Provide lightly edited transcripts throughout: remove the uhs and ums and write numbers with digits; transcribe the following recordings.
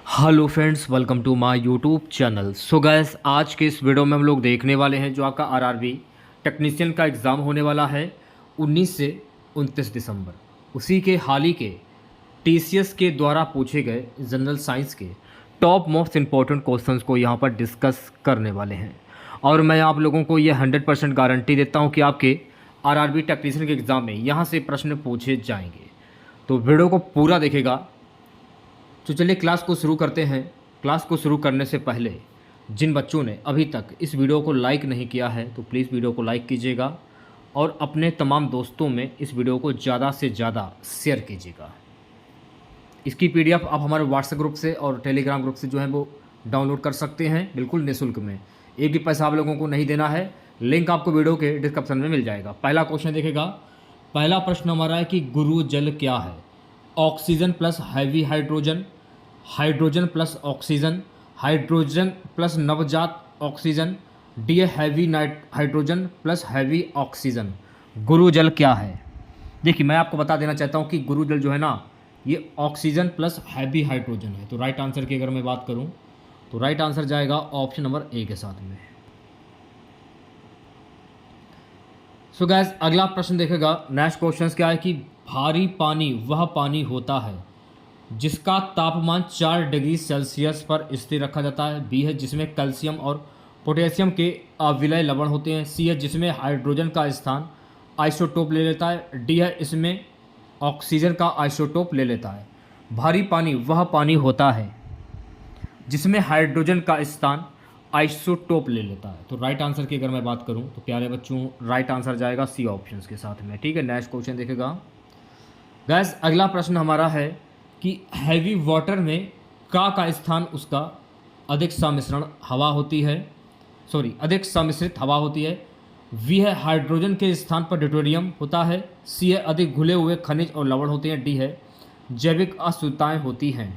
Hello friends, welcome to my YouTube channel. So guys, आज के इस वीडियो में हम लोग देखने वाले हैं जो आपका आरआरबी टेक्नीशियन का एग्ज़ाम होने वाला है 19 से 29 दिसंबर। उसी के हाल ही के टीसीएस के द्वारा पूछे गए जनरल साइंस के टॉप मोस्ट इम्पोर्टेंट क्वेश्चंस को यहाँ पर डिस्कस करने वाले हैं। और मैं आप लोगों को ये 100% गारंटी देता हूँ कि आपके आरआरबी टेक्नीशियन के एग्ज़ाम में यहाँ से प्रश्न पूछे जाएंगे। तो वीडियो को पूरा देखेगा। तो चलिए क्लास को शुरू करते हैं। क्लास को शुरू करने से पहले जिन बच्चों ने अभी तक इस वीडियो को लाइक नहीं किया है तो प्लीज़ वीडियो को लाइक कीजिएगा और अपने तमाम दोस्तों में इस वीडियो को ज़्यादा से ज़्यादा शेयर कीजिएगा। इसकी पीडीएफ आप हमारे व्हाट्सएप ग्रुप से और टेलीग्राम ग्रुप से जो है वो डाउनलोड कर सकते हैं, बिल्कुल निःशुल्क में। एक भी पैसा आप लोगों को नहीं देना है। लिंक आपको वीडियो के डिस्क्रिप्शन में मिल जाएगा। पहला क्वेश्चन देखेगा। पहला प्रश्न हमारा है कि गुरु जल क्या है? Oxygen plus heavy hydrogen, hydrogen plus oxygen, hydrogen plus नवजात ऑक्सीजन, डी हैवी नाइट हाइड्रोजन प्लस हैवी ऑक्सीजन। गुरु जल क्या है? देखिए, मैं आपको बता देना चाहता हूँ कि गुरु जल जो है ना, ये ऑक्सीजन प्लस हैवी हाइड्रोजन है। तो राइट आंसर की अगर मैं बात करूँ तो राइट आंसर जाएगा ऑप्शन नंबर ए के साथ में। सो गैस, अगला प्रश्न देखेगा। नेक्स्ट क्वेश्चन क्या है कि भारी पानी वह पानी होता है जिसका तापमान 4 डिग्री सेल्सियस पर स्थिर रखा जाता है। बी है जिसमें कैल्शियम और पोटेशियम के अविलय लवण होते हैं। सी है जिसमें हाइड्रोजन का स्थान आइसोटोप ले लेता है। डी है इसमें ऑक्सीजन का आइसोटोप ले लेता है। भारी पानी वह पानी होता है जिसमें हाइड्रोजन का स्थान आइसोटोप ले लेता है। तो राइट आंसर की अगर मैं बात करूं तो प्यारे बच्चों, राइट आंसर जाएगा सी ऑप्शंस के साथ में। ठीक है, नेक्स्ट क्वेश्चन देखेगा। गैस, अगला प्रश्न हमारा है कि हैवी वाटर में का स्थान उसका अधिक सम्मिश्रण हवा होती है, अधिक सम्मिश्रित हवा होती है। वी है हाइड्रोजन के स्थान पर ड्यूटेरियम होता है। सी है अधिक घुले हुए खनिज और लवण होते हैं। डी है जैविक अशुद्धताएं होती हैं।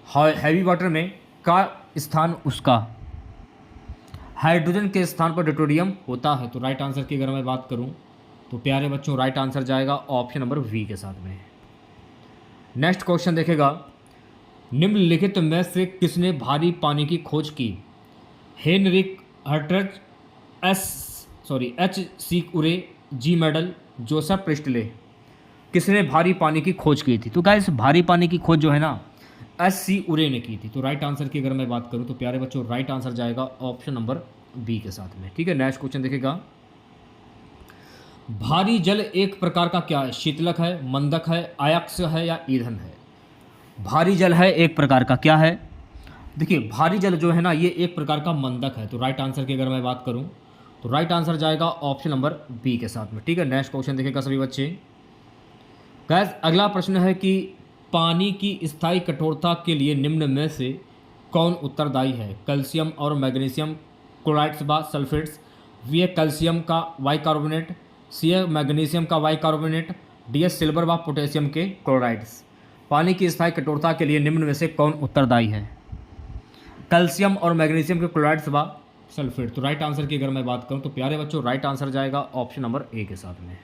हैवी वाटर में का स्थान उसका हाइड्रोजन के स्थान पर ड्यूटेरियम होता है। तो राइट आंसर की अगर मैं बात करूं तो प्यारे बच्चों, राइट आंसर जाएगा ऑप्शन नंबर वी के साथ में। नेक्स्ट क्वेश्चन देखेगा। निम्नलिखित में से किसने भारी पानी की खोज की? हेनरिक हर्ट्ज, एच सी उरे, जी मेडल, जोसेफ प्रिस्टले। किसने भारी पानी की खोज की थी? तो गाइस, भारी पानी की खोज जो है ना, एच सी उरे ने की थी। तो राइट आंसर की अगर मैं बात करूं तो प्यारे बच्चों, राइट आंसर जाएगा ऑप्शन नंबर बी के साथ में। ठीक है, नेक्स्ट क्वेश्चन देखेगा। भारी जल एक प्रकार का क्या है? शीतलक है, मंदक है, अयस्क है या ईंधन है? भारी जल है एक प्रकार का क्या है? देखिए, भारी जल जो है ना, ये एक प्रकार का मंदक है। तो राइट आंसर की अगर मैं बात करूं तो राइट आंसर जाएगा ऑप्शन नंबर बी के साथ में। ठीक है, नेक्स्ट क्वेश्चन देखेगा सभी बच्चे। गैस, अगला प्रश्न है कि पानी की स्थायी कठोरता के लिए निम्न में से कौन उत्तरदायी है? कैल्शियम और मैग्नीशियम क्लोराइड्स व सल्फेट्स। वी है कैल्शियम का बाइकार्बोनेट। सी है मैग्नीशियम का बाइकार्बोनेट। डी है सिल्वर व पोटेशियम के क्लोराइड्स। पानी की स्थायी कठोरता के लिए निम्न में से कौन उत्तरदायी है? कैल्शियम और मैग्नीशियम के क्लोराइड्स व सल्फेट। तो राइट आंसर की अगर मैं बात करूं तो प्यारे बच्चों, राइट आंसर जाएगा ऑप्शन नंबर ए के साथ में।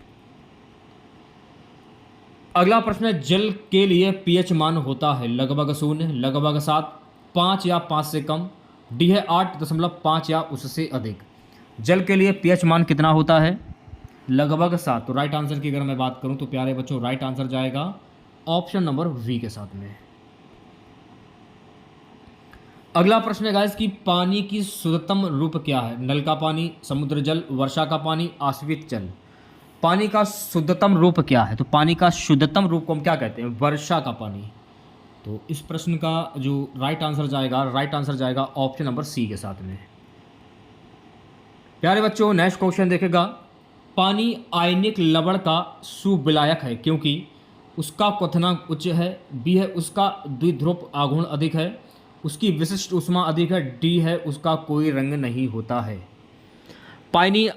अगला प्रश्न है, जल के लिए पीएच मान होता है लगभग 0, लगभग 7, 5 या 5 से कम। डी है 8.5 या उससे अधिक। जल के लिए पीएच मान कितना होता है? लगभग 7। तो राइट आंसर की अगर मैं बात करूं तो प्यारे बच्चों, राइट आंसर जाएगा ऑप्शन नंबर वी के साथ में। अगला प्रश्न है गाइस कि पानी की शुद्धतम रूप क्या है? नल का पानी, समुद्र जल, वर्षा का पानी, आश्रित जल। पानी का शुद्धतम रूप क्या है? तो पानी का शुद्धतम रूप को हम क्या कहते हैं? वर्षा का पानी। तो इस प्रश्न का जो राइट आंसर जाएगा ऑप्शन नंबर सी के साथ में। प्यारे बच्चों, नेक्स्ट क्वेश्चन देखेगा। पानी आयनिक लवण का सुविलायक है क्योंकि उसका क्वथनांक उच्च है। बी है उसका द्विध्रुव आघूर्ण अधिक है। उसकी विशिष्ट ऊष्मा अधिक है। डी है उसका कोई रंग नहीं होता है। पानी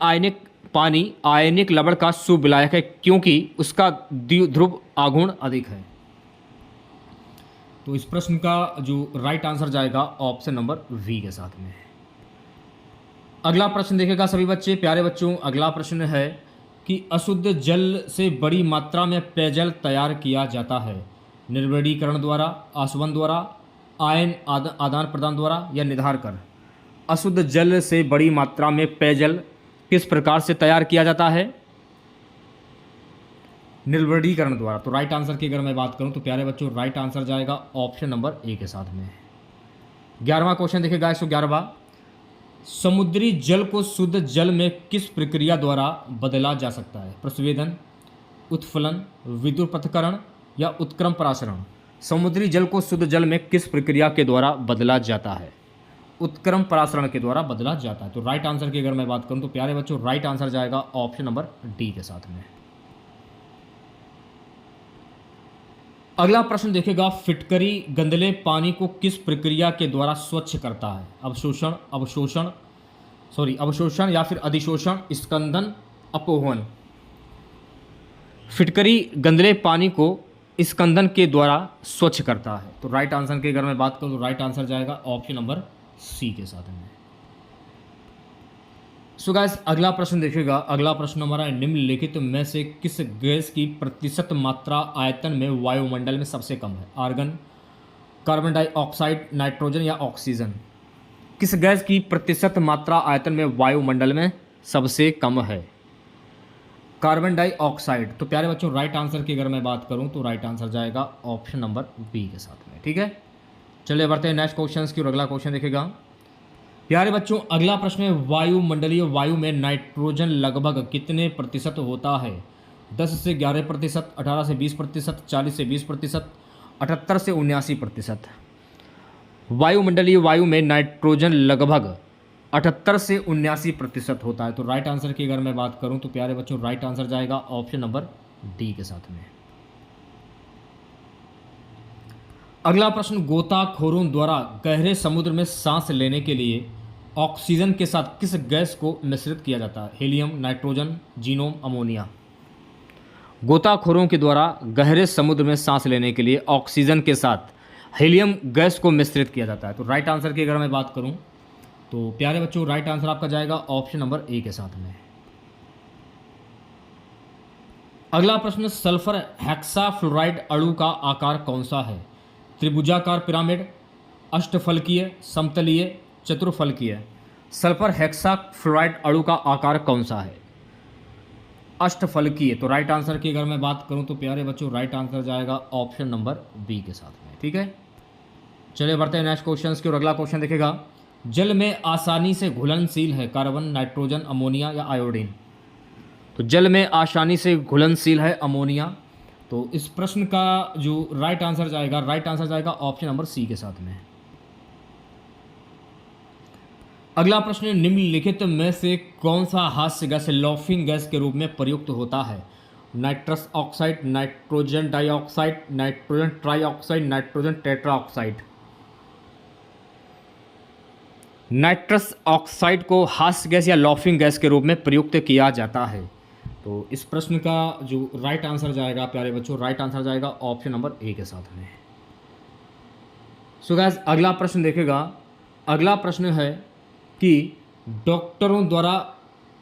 आयनिक लवण का सुविलायक है क्योंकि उसका द्विध्रुव आघूर्ण अधिक है। तो इस प्रश्न का जो राइट आंसर जाएगा ऑप्शन नंबर वी के साथ में। अगला प्रश्न देखेगा सभी बच्चे। प्यारे बच्चों, अगला प्रश्न है कि अशुद्ध जल से बड़ी मात्रा में पेयजल तैयार किया जाता है। निर्वणीकरण द्वारा, आसवन द्वारा, आयन आदान प्रदान द्वारा, या निधार कर। अशुद्ध जल से बड़ी मात्रा में पेयजल किस प्रकार से तैयार किया जाता है? निर्वरीकरण द्वारा। तो राइट आंसर की अगर मैं बात करूं तो प्यारे बच्चों राइट आंसर जाएगा ऑप्शन नंबर ए के साथ में। 11वां क्वेश्चन देखिए गाइस, 11वां, समुद्री जल को शुद्ध जल में किस प्रक्रिया द्वारा बदला जा सकता है? प्रस्वेदन, उत्फलन, विद्युत पृथक्करण या उत्क्रम परासरण। समुद्री जल को शुद्ध जल में किस प्रक्रिया के द्वारा बदला जाता है? उत्क्रम परासरण के द्वारा बदला जाता है। तो राइट आंसर की अगर मैं बात करूं तो प्यारे बच्चों राइट आंसर जाएगा ऑप्शन नंबर डी के साथ में। अगला प्रश्न देखेगा, फिटकरी गंदले पानी को किस प्रक्रिया के द्वारा स्वच्छ करता है? अवशोषण या फिर अधिशोषण, स्कंदन, अपोहन। फिटकरी गंदले पानी को स्कंदन के द्वारा स्वच्छ करता है। तो राइट आंसर की अगर मैं बात करूं तो राइट आंसर जाएगा ऑप्शन नंबर सी के साथ में। सो गाइस अगला प्रश्न देखिएगा, अगला प्रश्न हमारा निम्नलिखित में से किस गैस की प्रतिशत मात्रा आयतन में वायुमंडल में सबसे कम है? आर्गन, कार्बन डाइऑक्साइड, नाइट्रोजन या ऑक्सीजन। किस गैस की प्रतिशत मात्रा आयतन में वायुमंडल में सबसे कम है? Carbon dioxide. तो प्यारे बच्चों राइट आंसर की अगर मैं बात करूं तो राइट आंसर जाएगा ऑप्शन नंबर बी के साथ में। ठीक है, चलिए बढ़ते हैं नेक्स्ट क्वेश्चन की और अगला क्वेश्चन देखेगा। प्यारे बच्चों अगला प्रश्न है, वायुमंडलीय वायु में नाइट्रोजन लगभग कितने प्रतिशत होता है? 10 से 11%, 18 से 20%, 40 से 20%, 78 से 79%। वायुमंडलीय वायु में नाइट्रोजन लगभग 78 से 79% होता है। तो राइट आंसर की अगर मैं बात करूं तो प्यारे बच्चों राइट आंसर जाएगा ऑप्शन नंबर डी के साथ में। अगला प्रश्न, गोताखोरों द्वारा गहरे समुद्र में सांस लेने के लिए ऑक्सीजन के साथ किस गैस को मिश्रित किया जाता है? Helium, nitrogen, genome, ammonia. गोताखोरों के द्वारा गहरे समुद्र में सांस लेने के लिए ऑक्सीजन के साथ हीलियम गैस को मिश्रित किया जाता है। तो राइट आंसर की अगर मैं बात करूं तो प्यारे बच्चों राइट आंसर आपका जाएगा ऑप्शन नंबर ए के साथ में। अगला प्रश्न, सल्फर हेक्साफ्लोराइड अणु का आकार कौन सा है? त्रिभुजाकार पिरामिड, अष्टफलकीय, समतलीय, चतुर्फलकीय। सल्फर हेक्साफ्लोराइड अणु का आकार कौन सा है? अष्टफलकीय। तो राइट आंसर की अगर मैं बात करूं तो प्यारे बच्चों राइट आंसर जाएगा ऑप्शन नंबर बी के साथ में। ठीक है, चलिए बढ़ते हैं नेक्स्ट क्वेश्चन की और अगला क्वेश्चन देखेगा, जल में आसानी से घुलनशील है कार्बन, नाइट्रोजन, अमोनिया या आयोडीन। तो जल में आसानी से घुलनशील है अमोनिया। तो इस प्रश्न का जो राइट आंसर जाएगा ऑप्शन नंबर सी के साथ में। अगला प्रश्न, निम्नलिखित में से कौन सा हास्य गैस लॉफिंग गैस के रूप में प्रयुक्त होता है? Nitrous oxide, nitrogen dioxide, nitrogen trioxide, nitrogen tetroxide. Nitrous oxide को हास्य गैस या लॉफिंग गैस के रूप में प्रयुक्त किया जाता है। तो इस प्रश्न का जो राइट आंसर जाएगा प्यारे बच्चों राइट आंसर जाएगा ऑप्शन नंबर ए के साथ में। सो गाइस अगला प्रश्न देखेगा, अगला प्रश्न है कि डॉक्टरों द्वारा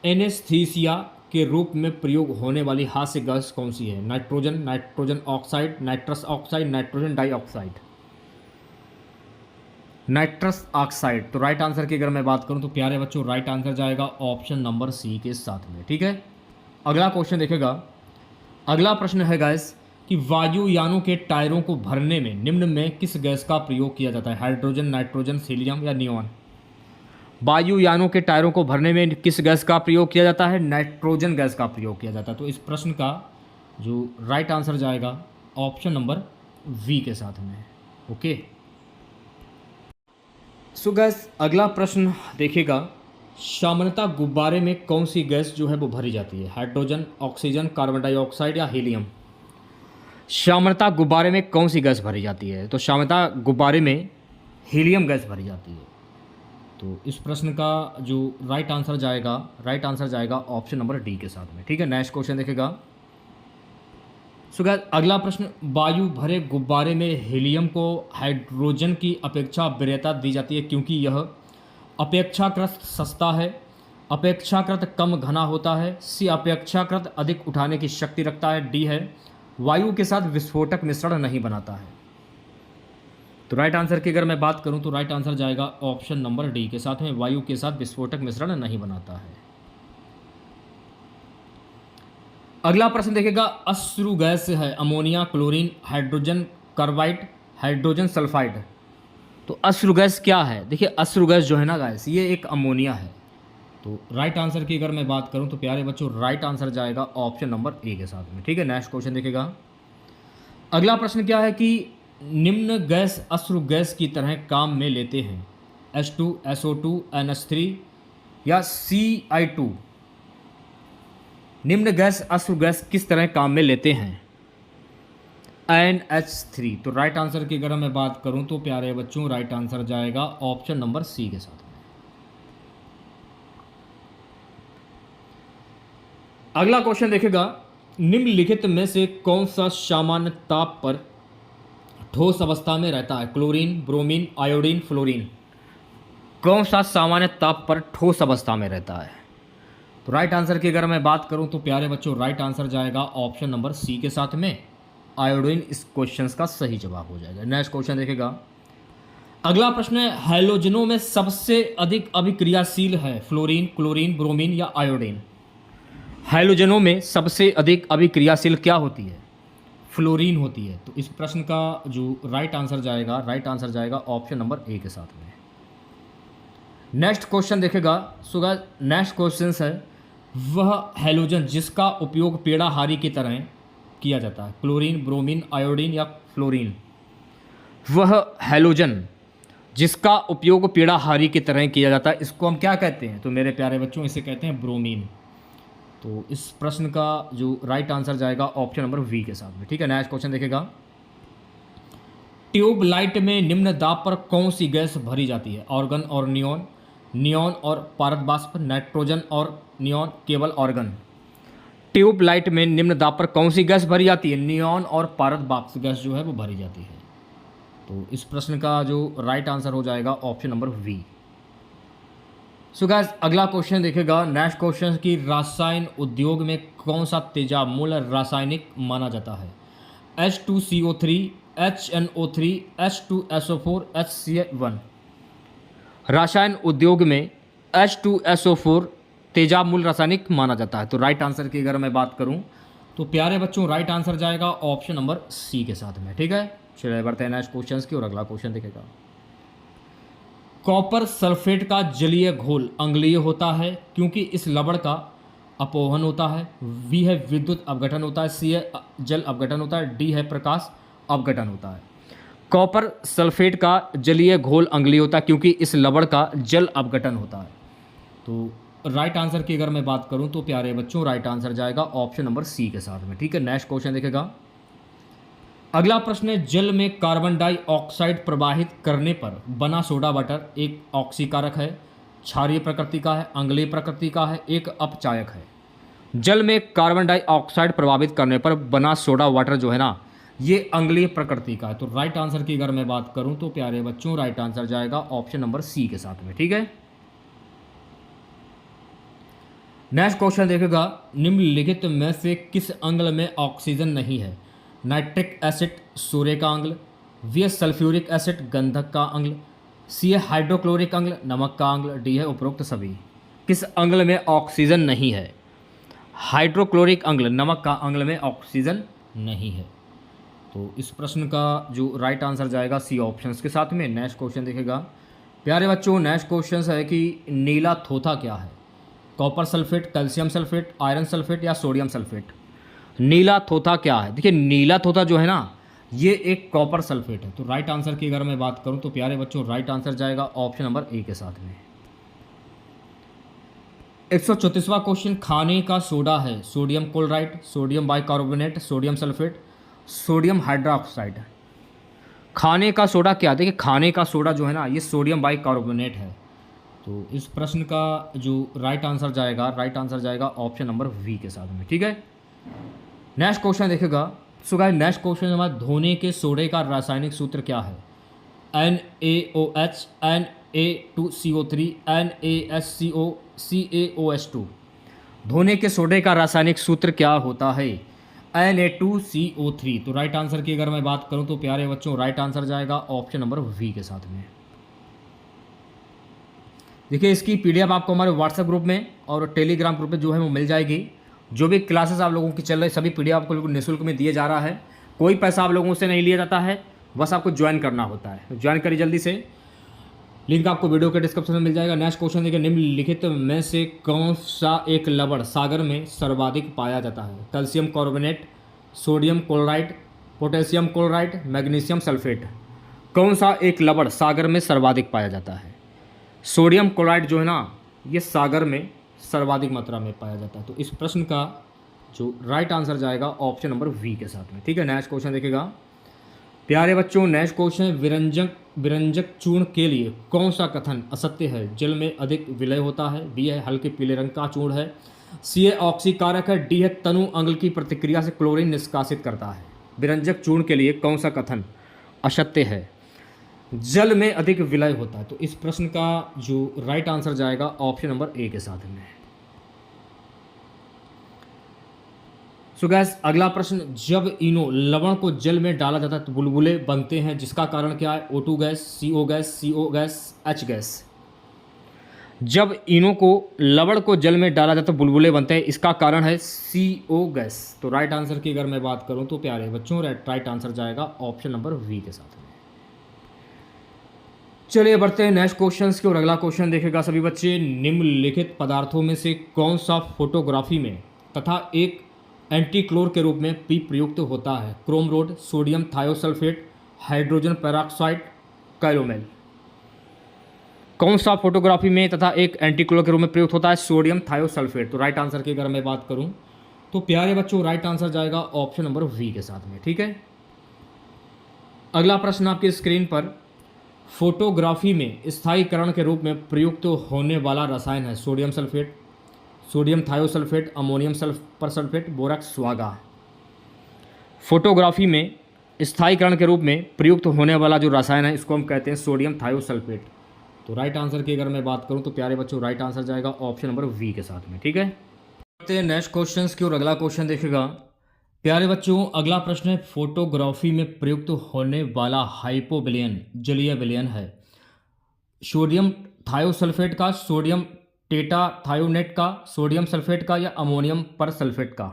एनेस्थीसिया के रूप में प्रयोग होने वाली हास्य गैस कौन सी है? Nitrogen, nitrogen oxide, nitrous oxide, nitrogen dioxide. Nitrous oxide. तो राइट आंसर की अगर मैं बात करूं तो प्यारे बच्चों राइट आंसर जाएगा ऑप्शन नंबर सी के साथ में। ठीक है, अगला क्वेश्चन देखेगा, अगला प्रश्न है गाइस कि वायुयानों के टायरों को भरने में निम्न में किस गैस का प्रयोग किया जाता है? हाइड्रोजन, नाइट्रोजन, हीलियम या नियॉन। वायुयानों के टायरों को भरने में किस गैस का प्रयोग किया जाता है? नाइट्रोजन गैस का प्रयोग किया जाता है। तो इस प्रश्न का जो राइट आंसर जाएगा ऑप्शन नंबर वी के साथ में। ओके, सो गैस अगला प्रश्न देखिएगा, सामान्यतः गुब्बारे में कौन सी गैस जो है वो भरी जाती है? हाइड्रोजन, ऑक्सीजन, कार्बन डाइऑक्साइड या हीलियम। सामान्यतः गुब्बारे में कौन सी गैस भरी जाती है? तो सामान्यतः गुब्बारे में हीलियम गैस भरी जाती है। तो इस प्रश्न का जो राइट आंसर जाएगा ऑप्शन नंबर डी के साथ में। ठीक है, नेक्स्ट क्वेश्चन देखेगा। सो गाइस अगला प्रश्न, वायु भरे गुब्बारे में हीलियम को हाइड्रोजन की अपेक्षा वरीयता दी जाती है क्योंकि यह अपेक्षाकृत सस्ता है, अपेक्षाकृत कम घना होता है, सी अपेक्षाकृत अधिक उठाने की शक्ति रखता है, डी है वायु के साथ विस्फोटक मिश्रण नहीं बनाता है। तो राइट आंसर की अगर मैं बात करूं तो राइट आंसर जाएगा ऑप्शन नंबर डी के साथ में, वायु के साथ विस्फोटक मिश्रण नहीं बनाता है। अगला प्रश्न देखिएगा, अश्रु गैस है ammonia, chlorine, hydrogen carbide, hydrogen sulphide. तो अश्रु गैस क्या है? देखिए अश्रु गैस जो है ना गैस, ये एक अमोनिया है। तो राइट आंसर की अगर मैं बात करूं तो प्यारे बच्चों राइट आंसर जाएगा ऑप्शन नंबर ए के साथ में, ठीक है। नेक्स्ट क्वेश्चन देखिएगा, अगला प्रश्न क्या है कि निम्न गैस अश्रु गैस की तरह काम में लेते हैं, H2, SO2, NH3 या CI2। निम्न गैस अश्रु गैस किस तरह काम में लेते हैं, NH3। तो राइट आंसर की अगर मैं बात करूं तो प्यारे बच्चों राइट आंसर जाएगा ऑप्शन नंबर सी के साथ में। अगला क्वेश्चन देखेगा, निम्नलिखित में से कौन सा सामान्य ताप पर ठोस अवस्था में रहता है, क्लोरीन, ब्रोमीन, आयोडीन, फ्लोरीन। कौन सा सामान्य ताप पर ठोस अवस्था में रहता है? तो राइट आंसर की अगर मैं बात करूं तो प्यारे बच्चों राइट आंसर जाएगा ऑप्शन नंबर सी के साथ में, आयोडीन इस क्वेश्चन का सही जवाब हो जाएगा। नेक्स्ट क्वेश्चन देखेगा, अगला प्रश्न है, हैलोजनों में सबसे अधिक अभिक्रियाशील है, फ्लोरीन, क्लोरीन, ब्रोमीन या आयोडीन। हैलोजनों में सबसे अधिक अभिक्रियाशील क्या होती है? फ्लोरीन होती है। तो इस प्रश्न का जो राइट आंसर जाएगा ऑप्शन नंबर ए के साथ में। नेक्स्ट क्वेश्चन देखेगा, सो गाइस नेक्स्ट क्वेश्चन है, वह हैलोजन जिसका उपयोग पेड़ाहारी की तरह किया जाता है, क्लोरीन, ब्रोमीन, आयोडीन या फ्लोरीन। वह हैलोजन जिसका उपयोग पेड़ाहारी की तरह किया जाता है, इसको हम क्या कहते हैं? तो मेरे प्यारे बच्चों इसे कहते हैं ब्रोमीन। तो इस प्रश्न का जो राइट आंसर जाएगा ऑप्शन नंबर वी के साथ में, ठीक है। नेक्स्ट क्वेश्चन देखेगा, ट्यूबलाइट में निम्न दाब पर कौन सी गैस भरी जाती है, ऑर्गन और नियॉन, नियॉन और पारद बाष्प, नाइट्रोजन और नियॉन, केवल ऑर्गन। ट्यूबलाइट में निम्न दाब पर कौन सी गैस भरी जाती है? नियॉन और पारद बाष्प गैस जो है वो भरी जाती है। तो इस प्रश्न का जो राइट आंसर हो जाएगा option number B. So guys अगला क्वेश्चन देखेगा, नेक्स्ट क्वेश्चन की रसायन उद्योग में कौन सा तेजाब मूल रासायनिक माना जाता है, H2CO3, HNO3, H2SO4, HCl1। रसायन उद्योग में H2SO4 तेजाब मूल रासायनिक माना जाता है। तो राइट आंसर की अगर मैं बात करूं तो प्यारे बच्चों राइट आंसर जाएगा ऑप्शन नंबर सी के साथ में, ठीक है। चलिए बढ़ते हैं नेक्स्ट क्वेश्चन की और अगला क्वेश्चन देखेगा, कॉपर सल्फेट का जलीय घोल अम्लीय होता है क्योंकि इस लवण का अपोहन होता है, वी है विद्युत अपघटन होता है, सी है जल अपघटन होता है, डी है प्रकाश अपघटन होता है। कॉपर सल्फेट का जलीय घोल अम्लीय होता है क्योंकि इस लवण का जल अपघटन होता है। तो राइट आंसर की अगर मैं बात करूं तो प्यारे बच्चों राइट आंसर जाएगा ऑप्शन नंबर सी के साथ में, ठीक है। नेक्स्ट क्वेश्चन देखेगा, अगला प्रश्न है, जल में कार्बन डाइऑक्साइड प्रवाहित करने पर बना सोडा वाटर एक ऑक्सीकारक है, क्षारीय प्रकृति का है, अम्लीय प्रकृति का है, एक अपचायक है। जल में कार्बन डाइऑक्साइड प्रभावित करने पर बना सोडा वाटर जो है ना ये अम्लीय प्रकृति का है। तो राइट आंसर की अगर मैं बात करूं तो प्यारे बच्चों राइट आंसर जाएगा ऑप्शन नंबर सी के साथ में, ठीक है। नेक्स्ट क्वेश्चन देखेगा, निम्नलिखित में से किस अम्ल में ऑक्सीजन नहीं है, नाइट्रिक एसिड सूर्य का अम्ल, वी है सल्फ्यूरिक एसिड गंधक का अम्ल, सी है हाइड्रोक्लोरिक अम्ल नमक का अम्ल, डी है उपरोक्त सभी। किस अम्ल में ऑक्सीजन नहीं है? हाइड्रोक्लोरिक अम्ल नमक का अम्ल में ऑक्सीजन नहीं है। तो इस प्रश्न का जो राइट आंसर जाएगा सी ऑप्शंस के साथ में। नेक्स्ट क्वेश्चन देखेगा, प्यारे बच्चों नेक्स्ट क्वेश्चन है कि नीला थोथा क्या है, copper sulphate, calcium sulphate, iron sulphate या सोडियम सल्फेट। नीला थोथा क्या है? देखिए नीला थोथा जो है ना ये एक कॉपर सल्फेट है। तो राइट आंसर की अगर मैं बात करूं तो प्यारे बच्चों राइट आंसर जाएगा ऑप्शन नंबर ए के साथ में। 134वां क्वेश्चन, खाने का सोडा है sodium chloride, sodium bicarbonate, sodium sulphate, sodium hydroxide. खाने का सोडा क्या? देखिए खाने का सोडा जो है ना ये सोडियम बाइकार्बोनेट है। तो इस प्रश्न का जो राइट आंसर जाएगा ऑप्शन नंबर वी के साथ में, ठीक है। नेक्स्ट क्वेश्चन देखेगा, सो गाइस नेक्स्ट क्वेश्चन हमारा धोने के सोडे का रासायनिक सूत्र क्या है, NaOH, Na2CO3, NaSCO, CaOH2। धोने के सोडे का रासायनिक सूत्र क्या होता है, Na2CO3। तो राइट आंसर की अगर मैं बात करूं तो प्यारे बच्चों राइट आंसर जाएगा ऑप्शन नंबर वी के साथ में। देखिए इसकी पीडीएफ आपको हमारे व्हाट्सएप ग्रुप में और टेलीग्राम ग्रुप में जो है वो मिल जाएगी। जो भी क्लासेस आप लोगों की चल रही सभी पीडीएफ आपको बिल्कुल निःशुल्क में दिए जा रहा है। कोई पैसा आप लोगों से नहीं लिया जाता है, बस आपको ज्वाइन करना होता है। ज्वाइन करिए जल्दी से, लिंक आपको वीडियो के डिस्क्रिप्शन में मिल जाएगा। नेक्स्ट क्वेश्चन देखिए, निम्नलिखित में से कौन सा एक लवण सागर में सर्वाधिक पाया जाता है? Calcium carbonate, sodium chloride, potassium chloride, magnesium sulphate. कौन सा एक लवण सागर में सर्वाधिक पाया जाता है? सोडियम क्लोराइड जो है ना, ये सागर में सर्वाधिक मात्रा में पाया जाता है। तो इस प्रश्न का जो राइट आंसर जाएगा ऑप्शन नंबर वी के साथ में। ठीक है, नेक्स्ट क्वेश्चन देखिएगा प्यारे बच्चों। नेक्स्ट क्वेश्चन है, विरंजक चूर्ण के लिए कौन सा कथन असत्य है? जल में अधिक विलय होता है, बी है हल्के पीले रंग का चूर्ण है, सी है ऑक्सीकारक है, डी है तनु अंगल की प्रतिक्रिया से क्लोरीन निष्कासित करता है। विरंजक चूर्ण के लिए कौन सा कथन असत्य है? जल में अधिक विलय होता है। तो इस प्रश्न का जो राइट आंसर जाएगा ऑप्शन नंबर ए के साथ में। सो गैस अगला प्रश्न, जब इनो लवण को जल में डाला जाता है तो बुलबुले बनते हैं, जिसका कारण क्या है? O2 gas, CO gas, H gas. जब इनो को लवण को जल में डाला जाता है तो बुलबुले बनते हैं, इसका कारण है CO गैस। तो राइट आंसर की अगर मैं बात करूं तो प्यारे बच्चों राइट आंसर जाएगा ऑप्शन नंबर वी के साथ में। चलिए बढ़ते हैं नेक्स्ट क्वेश्चन की और अगला क्वेश्चन देखेगा सभी बच्चे, निम्नलिखित पदार्थों में से कौन सा फोटोग्राफी में तथा एक एंटीक्लोर के रूप में पी प्रयुक्त होता है? क्रोम रोड, sodium thiosulphate, hydrogen peroxide, calomel. कौन सा फोटोग्राफी में तथा एक एंटीक्लोर के रूप में प्रयुक्त होता है? Sodium thiosulphate. तो राइट आंसर की अगर मैं बात करूं तो प्यारे बच्चों राइट आंसर जाएगा ऑप्शन नंबर वी के साथ में। ठीक है, अगला प्रश्न आपकी स्क्रीन पर, फोटोग्राफी में स्थायीकरण के रूप में प्रयुक्त होने वाला रसायन है? Sodium sulphate, sodium thiosulphate, ammonium persulphate, borax स्वागा। फोटोग्राफी में स्थायीकरण के रूप में प्रयुक्त होने वाला जो रसायन है इसको हम कहते हैं सोडियम थायोसल्फेट। तो राइट आंसर की अगर मैं बात करूं तो प्यारे बच्चों राइट आंसर जाएगा ऑप्शन नंबर वी के साथ में। ठीक है, नेक्स्ट क्वेश्चन की और अगला क्वेश्चन देखेगा प्यारे बच्चों। अगला प्रश्न है, फोटोग्राफी में प्रयुक्त होने वाला हाइपोविलयन जलीय विलयन है? सोडियम थायोसल्फेट का, सोडियम टेट्राथायोनेट का, सोडियम सल्फेट का या अमोनियम परसल्फेट का?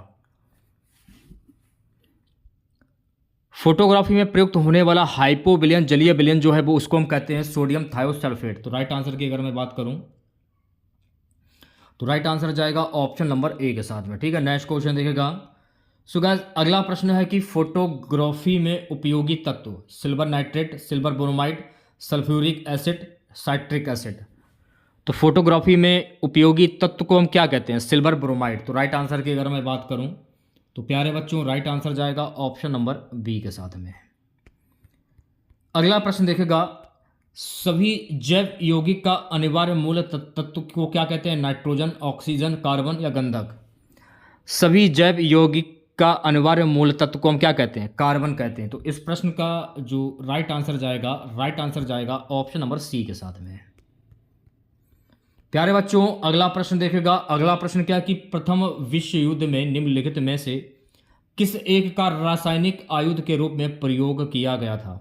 फोटोग्राफी में प्रयुक्त होने वाला हाइपोविलयन जलीय विलयन जो है वो उसको हम कहते हैं सोडियम थायोसल्फेट। तो राइट आंसर की अगर मैं बात करूं तो राइट आंसर जाएगा ऑप्शन नंबर ए के साथ में। ठीक है, नेक्स्ट क्वेश्चन देखेगा। सो गाइस अगला प्रश्न है कि फोटोग्राफी में उपयोगी तत्व? Silver nitrate, silver bromide, sulphuric acid, citric acid. तो फोटोग्राफी में उपयोगी तत्व को हम क्या कहते हैं? Silver bromide. तो राइट आंसर की अगर मैं बात करूं तो प्यारे बच्चों राइट आंसर जाएगा ऑप्शन नंबर बी के साथ में। अगला प्रश्न देखेगा, सभी जैव यौगिक का अनिवार्य मूल तत्व को क्या कहते हैं? नाइट्रोजन, ऑक्सीजन, कार्बन या गंधक। सभी जैव यौगिक का अनिवार्य मूल तत्व को हम क्या कहते हैं? कार्बन कहते हैं। तो इस प्रश्न का जो राइट आंसर जाएगा ऑप्शन नंबर सी के साथ में। प्यारे बच्चों अगला प्रश्न देखेगा। अगला प्रश्न क्या है कि प्रथम विश्व युद्ध में निम्नलिखित में से किस एक का रासायनिक आयुध के रूप में प्रयोग किया गया था?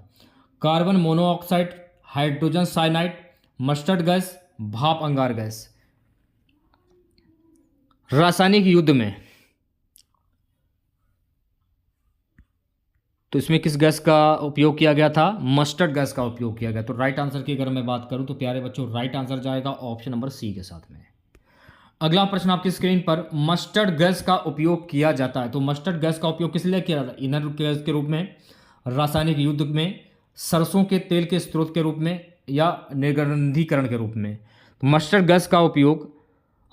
Carbon monoxide, hydrogen cyanide, mustard gas, भाप अंगार गैस। रासायनिक युद्ध में तो इसमें किस गैस का उपयोग किया गया था? मस्टर्ड गैस का उपयोग किया गया। तो राइट आंसर की अगर मैं बात करूं तो प्यारे बच्चों राइट आंसर जाएगा ऑप्शन नंबर सी के साथ में। अगला प्रश्न आपकी स्क्रीन पर, मस्टर्ड गैस का उपयोग किया जाता है। तो मस्टर्ड गैस का उपयोग किस लिए किया जाता है? ईंधन गैस के रूप में, रासायनिक युद्ध में, सरसों के तेल के स्रोत के रूप में या निर्गंधीकरण के रूप में। तो मस्टर्ड गैस का उपयोग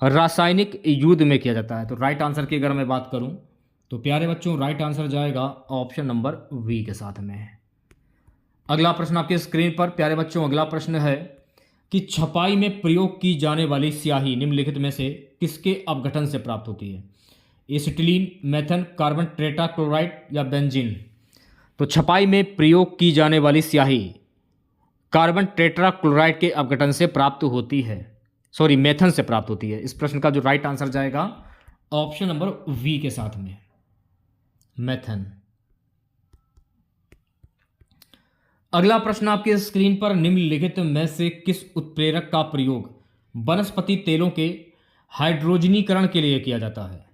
रासायनिक युद्ध में किया जाता है। तो राइट आंसर की अगर मैं बात करूं तो प्यारे बच्चों राइट आंसर जाएगा ऑप्शन नंबर वी के साथ में। अगला प्रश्न आपके स्क्रीन पर प्यारे बच्चों अगला प्रश्न है कि छपाई में प्रयोग की जाने वाली स्याही निम्नलिखित में से किसके अपघटन से प्राप्त होती है? एसिटिलीन, मेथन, कार्बन टेट्राक्लोराइड या बेंजीन। तो छपाई में प्रयोग की जाने वाली स्याही कार्बन टेट्राक्लोराइड के अपघटन से प्राप्त होती है, मेथन से प्राप्त होती है। इस प्रश्न का जो राइट आंसर जाएगा ऑप्शन नंबर वी के साथ में। मेथन। अगला प्रश्न आपके स्क्रीन पर निम्नलिखित में से किस उत्प्रेरक का प्रयोग वनस्पति तेलों के हाइड्रोजनीकरण के लिए किया जाता है?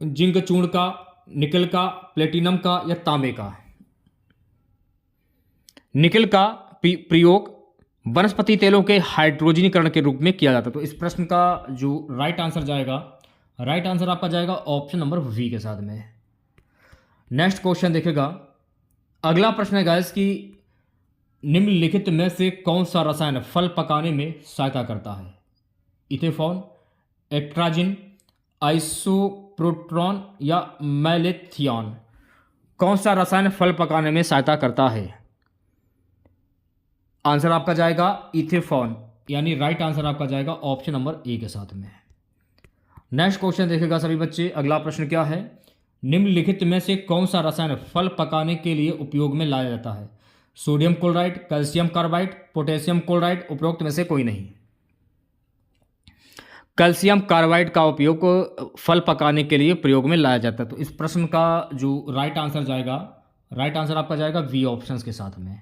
जिंक चूर्ण का, निकल का, प्लेटिनम का या तांबे का? निकल का प्रयोग वनस्पति तेलों के हाइड्रोजनीकरण के रूप में किया जाता है। तो इस प्रश्न का जो राइट आंसर जाएगा, राइट आंसर आपका जाएगा ऑप्शन नंबर वी के साथ में। नेक्स्ट क्वेश्चन देखेगा। अगला प्रश्न है गाइस कि निम्नलिखित में से कौन सा रसायन फल पकाने में सहायता करता है? इथेनॉल, एट्राजिन, आइसोप्रोटॉन या मैलेथियन? कौन सा रसायन फल पकाने में सहायता करता है? आंसर आपका जाएगा इथेनॉल, यानी राइट आंसर आपका जाएगा ऑप्शन नंबर ए के साथ में। नेक्स्ट क्वेश्चन देखेगा सभी बच्चे। अगला प्रश्न क्या है? निम्नलिखित में से कौन सा रसायन फल पकाने के लिए उपयोग में लाया जाता है? Sodium chloride, calcium carbide, potassium chloride, उपरोक्त में से कोई नहीं। कैल्शियम कार्बाइड का उपयोग फल पकाने के लिए प्रयोग में लाया जाता है। तो इस प्रश्न का जो राइट आंसर जाएगा, राइट आंसर आपका जाएगा बी ऑप्शंस के साथ में।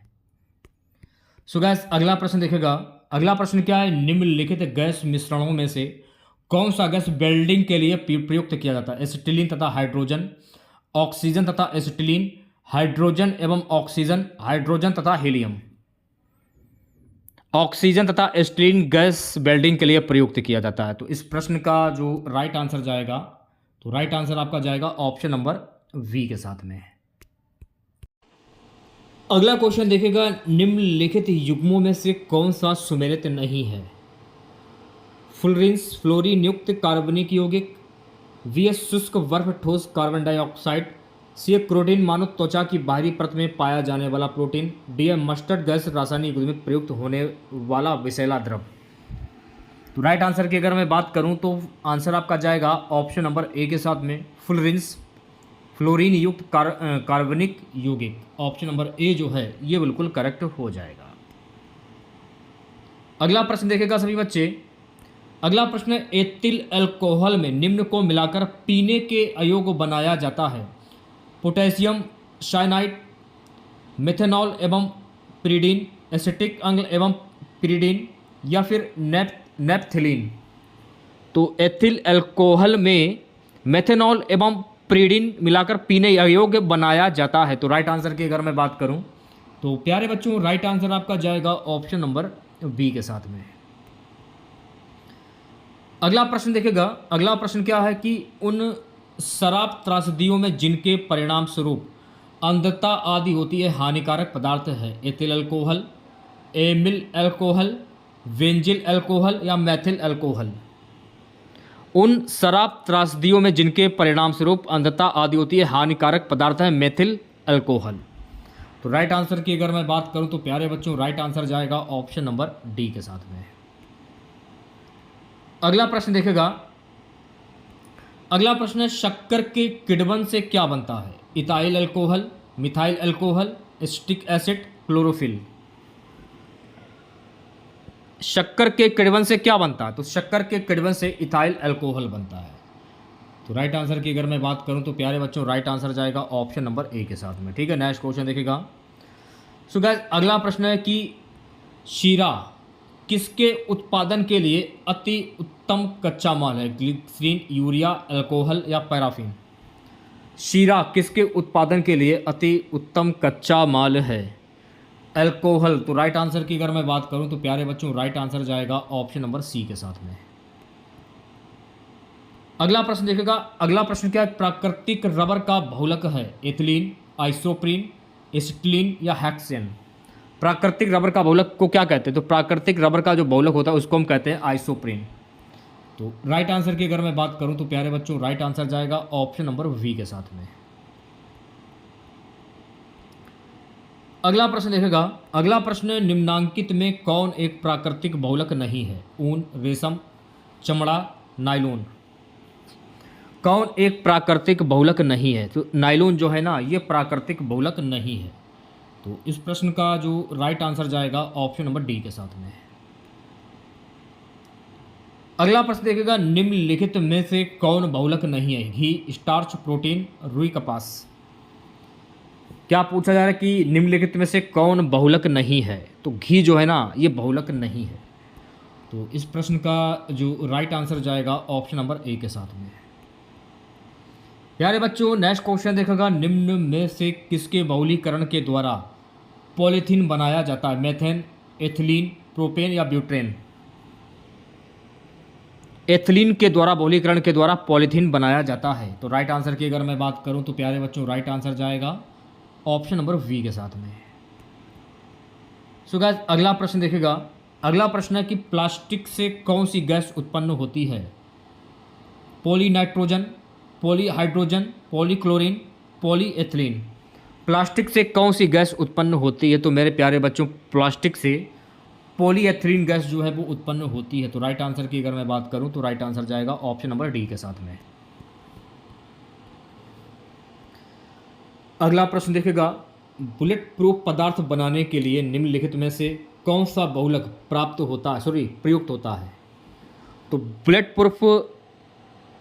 सो गैस अगला प्रश्न देखेगा। अगला प्रश्न क्या है? निम्नलिखित गैस मिश्रणों में से कौन सा गैस वेल्डिंग के लिए प्रयुक्त किया जाता है? एसिटिलीन तथा हाइड्रोजन, ऑक्सीजन तथा एसिटिलीन, हाइड्रोजन एवं ऑक्सीजन, हाइड्रोजन तथा हीलियम? ऑक्सीजन तथा एसिटिलीन गैस वेल्डिंग के लिए प्रयुक्त किया जाता है। तो इस प्रश्न का जो राइट आंसर जाएगा, तो राइट आंसर आपका जाएगा ऑप्शन नंबर वी के साथ में। अगला क्वेश्चन देखेगा। निम्नलिखित युग्मों में से कौन सा सुमेलित नहीं है? फ्लोरीन्स, फ्लोरीन युक्त कार्बनिक यौगिक, वी शुष्क बर्फ ठोस कार्बन डाइऑक्साइड, सी क्रोटीन मानव त्वचा की बाहरी परत में पाया जाने वाला प्रोटीन, डी मस्टर्ड गैस रासायनिक युद्ध में प्रयुक्त होने वाला विषैला द्रव? तो राइट आंसर की अगर मैं बात करूं तो आंसर आपका जाएगा ऑप्शन नंबर ए के साथ में फ्लोरीन्स, फ्लोरीन युक्त कार्बनिक यौगिक। ऑप्शन नंबर ए जो है ये बिल्कुल करेक्ट हो जाएगा। अगला प्रश्न देखेगा सभी बच्चे। अगला प्रश्न है एथिल अल्कोहल में निम्न को मिलाकर पीने के अयोग्य बनाया जाता है? पोटेशियम साइनाइड, मेथनॉल एवं पिरीडीन, एसिटिक अम्ल एवं पिरीडीन या फिर नेप्थलीन? तो एथिल अल्कोहल में मेथनॉल एवं पिरीडीन मिलाकर पीने अयोग्य बनाया जाता है। तो राइट आंसर की अगर मैं बात करूं तो प्यारे बच्चों राइट आंसर आपका जाएगा ऑप्शन नंबर बी के साथ में। अगला प्रश्न देखेगा। अगला प्रश्न क्या है कि उन शराब त्रासदियों में जिनके परिणाम स्वरूप अंधता आदि होती है हानिकारक पदार्थ है? Ethyl alcohol, amyl alcohol, benzyl alcohol या मैथिल अल्कोहल? उन शराब त्रासदियों में जिनके परिणाम स्वरूप अंधता आदि होती है हानिकारक पदार्थ है मेथिल अल्कोहल। तो राइट आंसर की अगर मैं बात करूं तो प्यारे बच्चों राइट आंसर जाएगा ऑप्शन नंबर डी के साथ में। अगला प्रश्न देखेगा। अगला प्रश्न है शक्कर के किण्वन से क्या बनता है? Ethyl alcohol, methyl alcohol, acetic acid, chlorophyll? शक्कर के किण्वन से क्या बनता है? तो शक्कर के किण्वन से इथाइल अल्कोहल बनता है। तो राइट आंसर की अगर मैं बात करूं तो प्यारे बच्चों राइट आंसर जाएगा ऑप्शन नंबर ए के साथ में। ठीक है, नेक्स्ट क्वेश्चन देखेगा। सो गाइस अगला प्रश्न है कि शीरा किसके उत्पादन के लिए अति उत्तम कच्चा माल है? ग्लिसरीन, यूरिया, अल्कोहल या पैराफिन? शीरा किसके उत्पादन के लिए अति उत्तम कच्चा माल है? अल्कोहल। तो राइट आंसर की अगर मैं बात करूं तो प्यारे बच्चों राइट आंसर जाएगा ऑप्शन नंबर सी के साथ में। अगला प्रश्न देखेगा। अगला प्रश्न क्या है? प्राकृतिक रबर का बहुलक है? एथिलीन, आइसोप्रीन, एसिटिलीन या हेक्सेन? प्राकृतिक रबर का बहुलक को क्या कहते हैं? तो प्राकृतिक रबर का जो बहुलक होता है उसको हम कहते हैं आइसोप्रीन। तो राइट आंसर की अगर मैं बात करूं तो प्यारे बच्चों राइट आंसर जाएगा ऑप्शन नंबर वी के साथ में। अगला प्रश्न देखेगा। अगला प्रश्न निम्नांकित में कौन एक प्राकृतिक बहुलक नहीं है? ऊन, रेशम, चमड़ा, नायलॉन? कौन एक प्राकृतिक बहुलक नहीं है? तो नायलॉन जो है ना ये प्राकृतिक बहुलक नहीं है। तो इस प्रश्न का जो राइट आंसर जाएगा ऑप्शन नंबर डी के साथ में। अगला प्रश्न देखिएगा, निम्नलिखित में से कौन बहुलक नहीं है? घी, स्टार्च, प्रोटीन, रुई, कपास। क्या पूछा जा रहा है कि निम्नलिखित में से कौन बहुलक नहीं है? तो घी जो है ना, ये बहुलक नहीं है। तो इस प्रश्न का जो राइट आंसर जाएगा ऑप्शन नंबर ए के साथ में। प्यारे बच्चों, नेक्स्ट क्वेश्चन देखिएगा, निम्न में से किसके बहुलीकरण के द्वारा पॉलीथीन बनाया जाता है? मेथेन, एथिलीन, प्रोपेन या ब्यूटेन? एथिलीन के द्वारा बहुलीकरण के द्वारा पॉलीथीन बनाया जाता है। तो राइट आंसर की अगर मैं बात करूं तो प्यारे बच्चों, राइट आंसर जाएगा ऑप्शन नंबर वी के साथ में। सो गाइस, अगला प्रश्न देखिएगा। अगला प्रश्न है कि प्लास्टिक से कौन सी गैस उत्पन्न होती है? Poly nitrogen, poly hydrogen, polychlorine, polyethylene. Plastic से कौन सी गैस उत्पन्न होती है? तो मेरे प्यारे बच्चों, प्लास्टिक से पॉलीएथिलीन गैस जो है वो उत्पन्न होती है। तो राइट आंसर की अगर मैं बात करूं तो राइट आंसर जाएगा ऑप्शन नंबर डी के साथ में। अगला प्रश्न देखिएगा, बुलेट प्रूफ पदार्थ बनाने के लिए निम्नलिखित में से कौन सा बहुलक प्रयुक्त होता है? तो बुलेट प्रूफ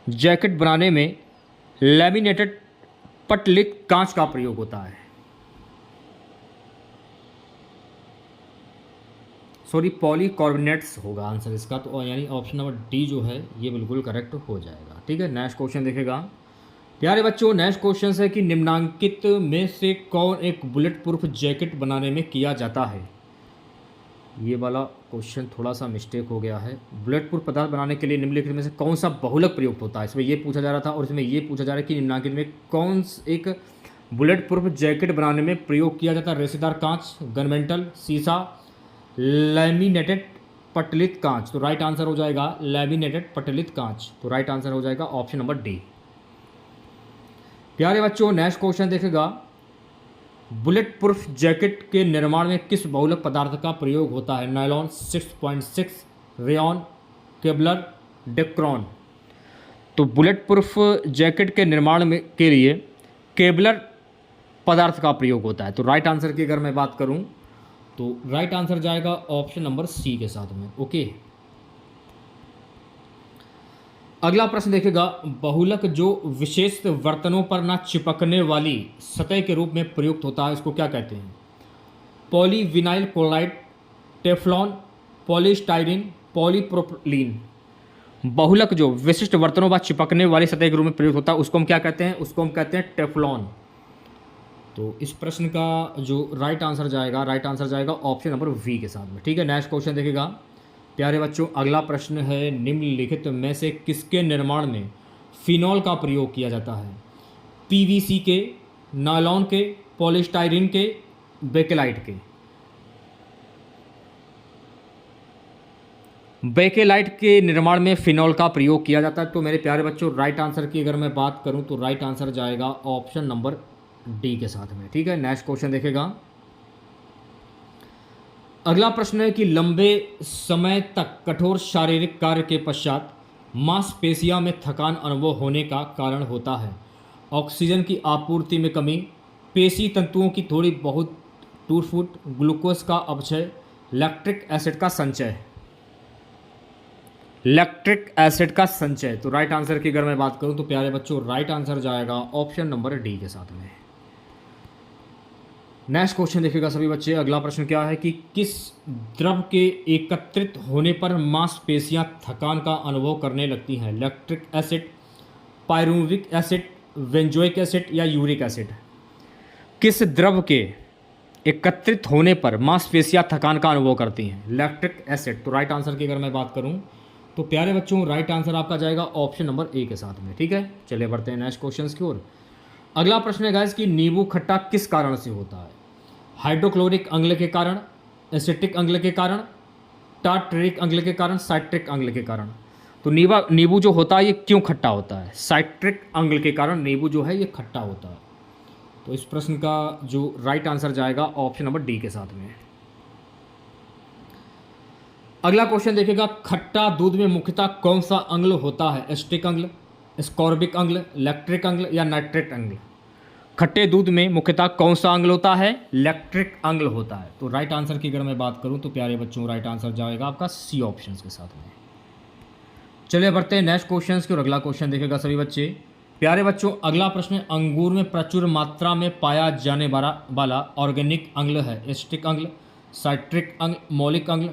जैकेट बनाने में लैमिनेटेड पटलित कांच का प्रयोग होता है। पॉलीकार्बोनेट्स होगा आंसर इसका। तो यानी ऑप्शन नंबर डी जो है ये बिल्कुल करेक्ट हो जाएगा। ठीक है, नेक्स्ट क्वेश्चन देखेगा। प्यारे बच्चों, नेक्स्ट क्वेश्चन है कि निम्नांकित में से कौन एक बुलेट प्रूफ जैकेट बनाने में किया जाता है? ये वाला क्वेश्चन थोड़ा सा मिस्टेक हो गया है। बुलेट प्रूफ पदार्थ बनाने के लिए निम्नलिखित में से कौन सा बहुलक प्रयुक्त होता है, इसमें ये पूछा जा रहा था। और इसमें ये पूछा जा रहा है कि निम्नांकित में कौन एक बुलेट प्रूफ जैकेट बनाने में प्रयोग किया जाता है? रेशेदार कांच, गनमेटल, शीशा, लैमिनेटेड पटलित कांच। तो राइट आंसर हो जाएगा लैमिनेटेड पटलित कांच। तो राइट आंसर हो जाएगा ऑप्शन नंबर डी। प्यारे बच्चों, नेक्स्ट क्वेश्चन देखेगा, बुलेट प्रूफ जैकेट के निर्माण में किस बहुलक पदार्थ का प्रयोग होता है? Nylon, 6.6, rayon, Kevlar, Dacron. तो बुलेट प्रूफ जैकेट के निर्माण में के लिए केबलर पदार्थ का प्रयोग होता है। तो राइट आंसर की अगर मैं बात करूं तो राइट आंसर जाएगा ऑप्शन नंबर सी के साथ में। ओके, अगला प्रश्न देखेगा, बहुलक जो विशेष बर्तनों पर ना चिपकने वाली सतह के रूप में प्रयुक्त होता है, इसको क्या कहते हैं? Polyvinyl chloride, Teflon, polystyrene, polypropylene. बहुलक जो विशिष्ट बर्तनों पर चिपकने वाली सतह के रूप में प्रयुक्त होता है उसको हम क्या कहते हैं? उसको हम कहते हैं टेफ्लॉन। तो इस प्रश्न का जो राइट आंसर जाएगा ऑप्शन नंबर वी के साथ में। ठीक है, नेक्स्ट क्वेश्चन देखेगा। प्यारे बच्चों, अगला प्रश्न है, निम्नलिखित में से किसके निर्माण में फिनॉल का प्रयोग किया जाता है? पीवीसी के, नायलॉन के, पॉलीस्टाइरीन के, बेकेलाइट के। बेकेलाइट के निर्माण में फिनॉल का प्रयोग किया जाता है। तो मेरे प्यारे बच्चों, राइट आंसर की अगर मैं बात करूं तो राइट आंसर जाएगा ऑप्शन नंबर डी के साथ में। ठीक है, नेक्स्ट क्वेश्चन देखेगा। अगला प्रश्न है कि लंबे समय तक कठोर शारीरिक कार्य के पश्चात मांसपेशियों में थकान अनुभव होने का कारण होता है? ऑक्सीजन की आपूर्ति में कमी, पेशी तंतुओं की थोड़ी बहुत टूट-फूट, ग्लूकोज का अपक्षय, लैक्टिक एसिड का संचय। लैक्टिक एसिड का संचय। तो राइट आंसर की अगर मैं बात करूं तो प्यारे बच्चों, राइट आंसर जाएगा ऑप्शन नंबर डी के साथ में। नेक्स्ट क्वेश्चन देखिएगा सभी बच्चे। अगला प्रश्न क्या है कि किस द्रव के एकत्रित होने पर मांसपेशियां थकान का अनुभव करने लगती हैं? Lactic acid, pyruvic acid, benzoic acid या यूरिक एसिड। किस द्रव के एकत्रित होने पर मांसपेशियां थकान का अनुभव करती हैं? Lactic acid. तो राइट आंसर की अगर मैं बात करूं तो प्यारे बच्चों, राइट आंसर आपका जाएगा ऑप्शन नंबर ए के साथ में। ठीक है, चलिए बढ़ते हैं नेक्स्ट क्वेश्चन की ओर। अगला प्रश्न है गाइस कि नींबू खट्टा किस कारण से होता है? हाइड्रोक्लोरिक अम्ल के कारण, एसिटिक अम्ल के कारण, टार्टरिक अम्ल के कारण, साइट्रिक अम्ल के कारण। तो नींबू जो होता है ये क्यों खट्टा होता है? साइट्रिक अम्ल के कारण नींबू जो है ये खट्टा होता है। तो इस प्रश्न का जो राइट आंसर जाएगा ऑप्शन नंबर डी के साथ में। अगला क्वेश्चन देखिएगा, खट्टा दूध में मुख्यतः कौन सा अम्ल होता है? एसिटिक अम्ल, स्कॉर्बिक अम्ल, लैक्टिक अम्ल या नाइट्रिक अम्ल। खट्टे दूध में मुख्यतः कौन सा अम्ल होता है? लैक्टिक अम्ल होता है। तो राइट आंसर की अगर मैं बात करूं तो प्यारे बच्चों, राइट आंसर जाएगा आपका सी ऑप्शन के साथ में। चलिए बढ़ते हैं नेक्स्ट क्वेश्चन की और अगला क्वेश्चन देखेगा सभी बच्चे। प्यारे बच्चों, अगला प्रश्न है, अंगूर में प्रचुर मात्रा में पाया जाने वाला ऑर्गेनिक अम्ल है एसिटिक अम्ल, साइट्रिक अम्ल, मौलिक अम्ल,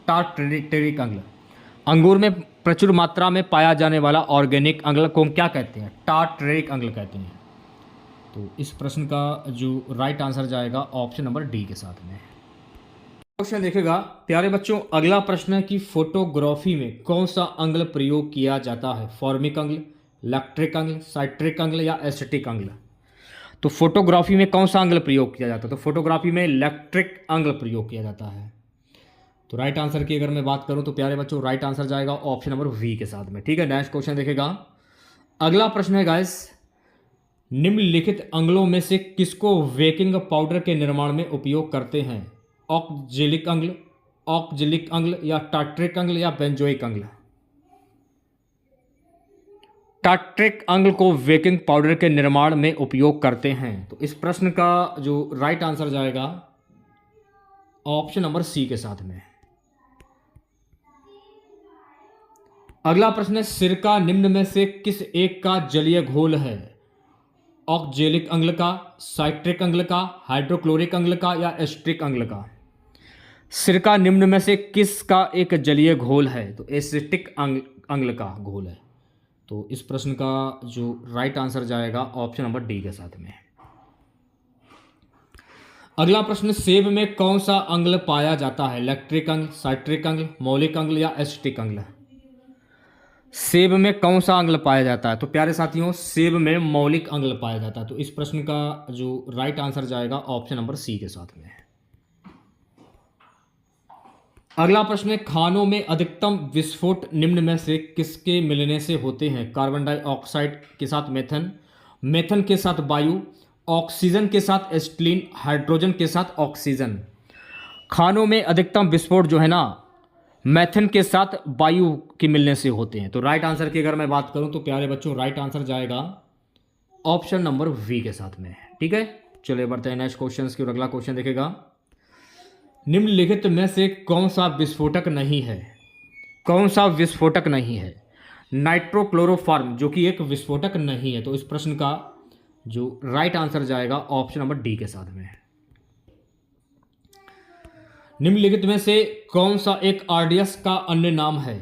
टार्टरिक अम्ल। अंगूर में प्रचुर मात्रा में पाया जाने वाला ऑर्गेनिक अम्ल को क्या कहते हैं? टार्टरिक अम्ल कहते हैं। तो इस प्रश्न का जो राइट आंसर जाएगा ऑप्शन नंबर डी के साथ में। क्वेश्चन देखेगा प्यारे बच्चों, अगला प्रश्न है कि फोटोग्राफी में कौन सा अम्ल प्रयोग किया जाता है? फॉर्मिक अम्ल, लैक्ट्रिक अम्ल, साइट्रिक अम्ल या एसिटिक अम्ल। तो फोटोग्राफी में कौन सा अम्ल प्रयोग किया जाता है? तो फोटोग्राफी में लैक्ट्रिक अम्ल प्रयोग किया जाता है। तो राइट आंसर की अगर मैं बात करूं तो प्यारे बच्चों राइट आंसर जाएगा ऑप्शन नंबर वी के साथ में। ठीक है, नेक्स्ट क्वेश्चन देखेगा। अगला प्रश्न है गाइस, निम्नलिखित अम्लों में से किसको बेकिंग पाउडर के निर्माण में उपयोग करते हैं? ऑक्जेलिक अम्ल, ऑक्जेलिक अम्ल या टार्ट्रिक अम्ल या बेंजोइक अम्ल। टार्ट्रिक अम्ल को बेकिंग पाउडर के निर्माण में उपयोग करते हैं। तो इस प्रश्न का जो राइट आंसर जाएगा ऑप्शन नंबर सी के साथ में। अगला प्रश्न है, सिरका निम्न में से किस एक का जलीय घोल है? ऑक्जेलिक अम्ल का, साइट्रिक अम्ल का, हाइड्रोक्लोरिक अम्ल का या एसिटिक अम्ल का। सिरका निम्न में से किसका एक जलीय घोल है? तो एसिटिक अम्ल का घोल है। तो इस प्रश्न का जो राइट आंसर जाएगा ऑप्शन नंबर डी के साथ में। अगला प्रश्न, सेब में कौन सा अम्ल पाया जाता है? लैक्ट्रिक अम्ल, साइट्रिक अम्ल, मौलिक अम्ल या एसिटिक अम्ल। सेब में कौन सा अम्ल पाया जाता है? तो प्यारे साथियों सेब में मौलिक अम्ल पाया जाता है। तो इस प्रश्न का जो राइट आंसर जाएगा ऑप्शन नंबर सी के साथ में। अगला प्रश्न है, खानों में अधिकतम विस्फोट निम्न में से किसके मिलने से होते हैं? कार्बन डाइऑक्साइड के साथ मेथन, मेथन के साथ वायु, ऑक्सीजन के साथ एसिटिलीन, हाइड्रोजन के साथ ऑक्सीजन। खानों में अधिकतम विस्फोट जो है ना मेथन के साथ वायु के मिलने से होते हैं। तो राइट आंसर की अगर मैं बात करूं तो प्यारे बच्चों राइट आंसर जाएगा ऑप्शन नंबर वी के साथ में। ठीक है, चलिए बढ़ते हैं नेक्स्ट क्वेश्चन की और अगला क्वेश्चन देखेगा। निम्नलिखित में से कौन सा विस्फोटक नहीं है? कौन सा विस्फोटक नहीं है? नाइट्रोक्लोरोफॉर्म जो कि एक विस्फोटक नहीं है। तो इस प्रश्न का जो राइट आंसर जाएगा ऑप्शन नंबर डी के साथ में। निम्नलिखित में से कौन सा एक आरडीएस का अन्य नाम है?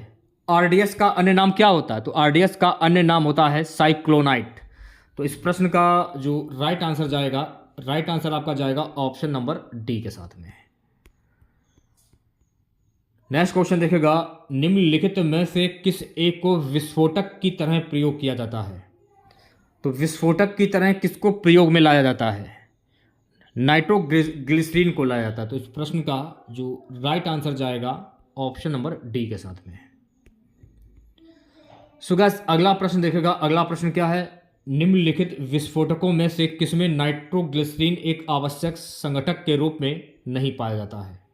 आरडीएस का अन्य नाम क्या होता है? तो आरडीएस का अन्य नाम होता है साइक्लोनाइट। तो इस प्रश्न का जो राइट आंसर जाएगा, राइट आंसर आपका जाएगा ऑप्शन नंबर डी के साथ में। नेक्स्ट क्वेश्चन देखेगा, निम्नलिखित में से किस एक को विस्फोटक की तरह प्रयोग किया जाता है? तो विस्फोटक की तरह किसको प्रयोग में लाया जाता है? नाइट्रोग्लिसरीन को लाया जाता है। तो इस प्रश्न का जो राइट आंसर जाएगा ऑप्शन नंबर डी के साथ में। सो गाइस अगला प्रश्न देखेगा। अगला प्रश्न क्या है? निम्नलिखित विस्फोटकों में से किसमें नाइट्रोग्लिसरीन एक आवश्यक संघटक के रूप में नहीं पाया जाता है?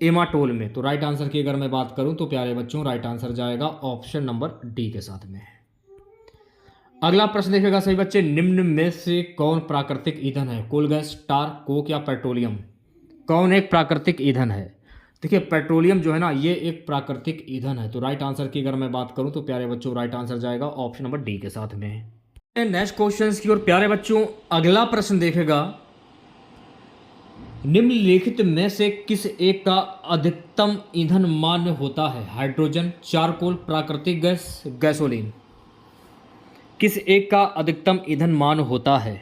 एमाटोल में। तो राइट आंसर की अगर मैं बात करूं तो प्यारे बच्चों राइट आंसर जाएगा ऑप्शन नंबर डी के साथ में। अगला प्रश्न देखेगा सभी बच्चे, निम्न में से कौन प्राकृतिक ईंधन है? कोल गैस, टार, कोक या पेट्रोलियम। कौन एक प्राकृतिक ईंधन है? देखिए पेट्रोलियम जो है ना ये एक प्राकृतिक ईंधन है। तो राइट आंसर की अगर मैं बात करूं तो प्यारे बच्चों राइट आंसर जाएगा ऑप्शन नंबर डी के साथ में। नेक्स्ट क्वेश्चन की ओर प्यारे बच्चों अगला प्रश्न देखेगा, निम्नलिखित में से किस एक का अधिकतम ईंधन मान्य होता है? हाइड्रोजन, चारकोल, प्राकृतिक गैस, गैसोलीन। किस एक का अधिकतम ईंधन मान्य होता है?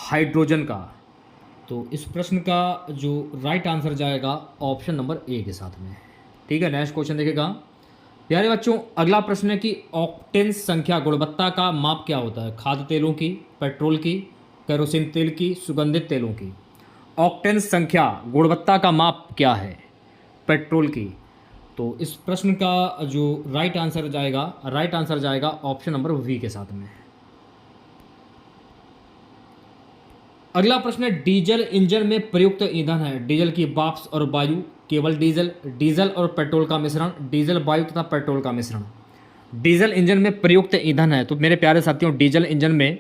हाइड्रोजन का। तो इस प्रश्न का जो राइट आंसर जाएगा ऑप्शन नंबर ए के साथ में। ठीक है, नेक्स्ट क्वेश्चन देखेगा प्यारे बच्चों। अगला प्रश्न है कि ऑक्टेन संख्या गुणवत्ता का माप क्या होता है? खाद्य तेलों की, पेट्रोल की, केरोसिन तेल की, सुगंधित तेलों की। ऑक्टेन संख्या गुणवत्ता का माप क्या है? पेट्रोल की। तो इस प्रश्न का जो राइट आंसर जाएगा ऑप्शन नंबर वी के साथ में। अगला प्रश्न है, डीजल इंजन में प्रयुक्त ईंधन है डीजल की वाष्प और वायु, केवल डीजल, डीजल और पेट्रोल का मिश्रण, डीजल वायु तथा पेट्रोल का मिश्रण। डीजल इंजन में प्रयुक्त ईंधन है। तो मेरे प्यारे साथियों डीजल इंजन में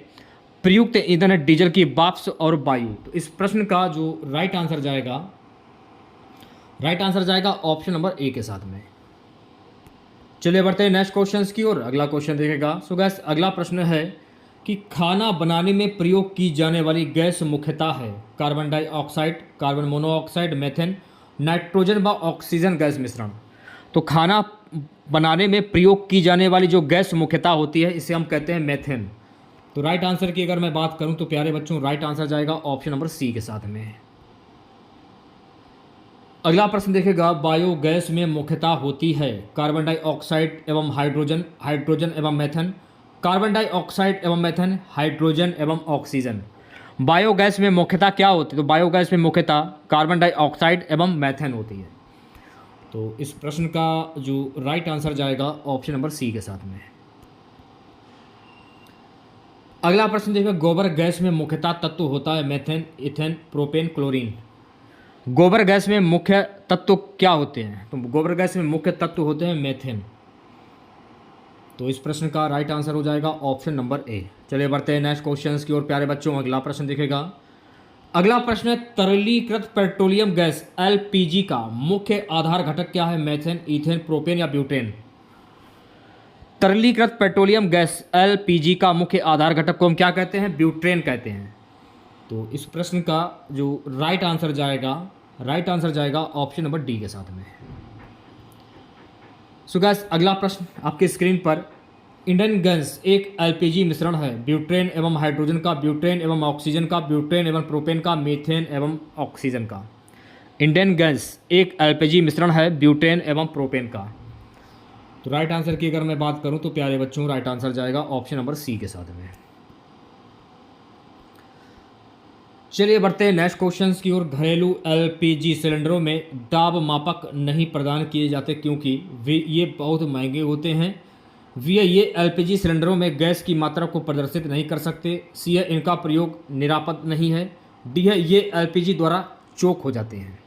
प्रयुक्त ईंधन है डीजल की वाष्प और वायु। तो इस प्रश्न का जो राइट आंसर जाएगा राइट आंसर जाएगा ऑप्शन नंबर ए के साथ में। चलिए बढ़ते हैं नेक्स्ट क्वेश्चन की ओर। अगला क्वेश्चन देखेगा। सो गैस अगला प्रश्न है कि खाना बनाने में प्रयोग की जाने वाली गैस मुख्यतः है carbon dioxide, carbon monoxide, methane, nitrogen व ऑक्सीजन गैस मिश्रण। तो खाना बनाने में प्रयोग की जाने वाली जो गैस मुख्यतः होती है इसे हम कहते हैं मेथेन। तो राइट आंसर की अगर मैं बात करूं तो प्यारे बच्चों राइट आंसर जाएगा ऑप्शन नंबर सी के साथ में। अगला प्रश्न देखेगा। बायोगैस में मुख्यतः होती है कार्बन डाइऑक्साइड एवं हाइड्रोजन, हाइड्रोजन एवं मेथन, कार्बन डाइऑक्साइड एवं मेथन, हाइड्रोजन एवं ऑक्सीजन। बायोगैस में मुख्यतः क्या होती है? तो बायोगैस में मुख्यतः कार्बन डाइऑक्साइड एवं मेथन होती है। तो इस प्रश्न का जो राइट आंसर जाएगा ऑप्शन नंबर सी के साथ में। अगला प्रश्न देखिए। गोबर गैस में मुख्यतः तत्व होता है मेथेन, इथेन, प्रोपेन, क्लोरीन। गोबर गैस में मुख्य तत्व क्या होते हैं? तो गोबर गैस में मुख्य तत्व होते हैं मेथेन। तो इस प्रश्न का राइट आंसर हो जाएगा ऑप्शन नंबर ए। चलिए बढ़ते हैं नेक्स्ट क्वेश्चन की ओर प्यारे बच्चों। अगला प्रश्न देखेगा। अगला प्रश्न है तरलीकृत पेट्रोलियम गैस एलपीजी का मुख्य आधार घटक क्या है? मेथेन, ईथेन, प्रोपेन या ब्यूटेन। तरलीकृत पेट्रोलियम गैस एलपीजी का मुख्य आधार घटक को हम क्या कहते हैं? ब्यूटेन कहते हैं। तो इस प्रश्न का जो राइट आंसर जाएगा ऑप्शन नंबर डी के साथ में। सो गाइस अगला प्रश्न आपके स्क्रीन पर। इंडियन गैस एक एलपीजी मिश्रण है ब्यूटेन एवं हाइड्रोजन का, ब्यूटेन एवं ऑक्सीजन का, ब्यूटेन एवं प्रोपेन का, मीथेन एवं ऑक्सीजन का। इंडियन गैस एक एलपीजी मिश्रण है ब्यूटेन एवं प्रोपेन का। तो राइट आंसर की अगर मैं बात करूं तो प्यारे बच्चों राइट आंसर जाएगा ऑप्शन नंबर सी के साथ में। चलिए बढ़ते हैं नेक्स्ट क्वेश्चन की ओर। घरेलू एलपीजी सिलेंडरों में दाब मापक नहीं प्रदान किए जाते क्योंकि ये बहुत महंगे होते हैं। ये एलपीजी सिलेंडरों में गैस की मात्रा को प्रदर्शित नहीं कर सकते। सी है इनका प्रयोग निरापद नहीं है। डी है ये एलपीजी द्वारा चोक हो जाते हैं।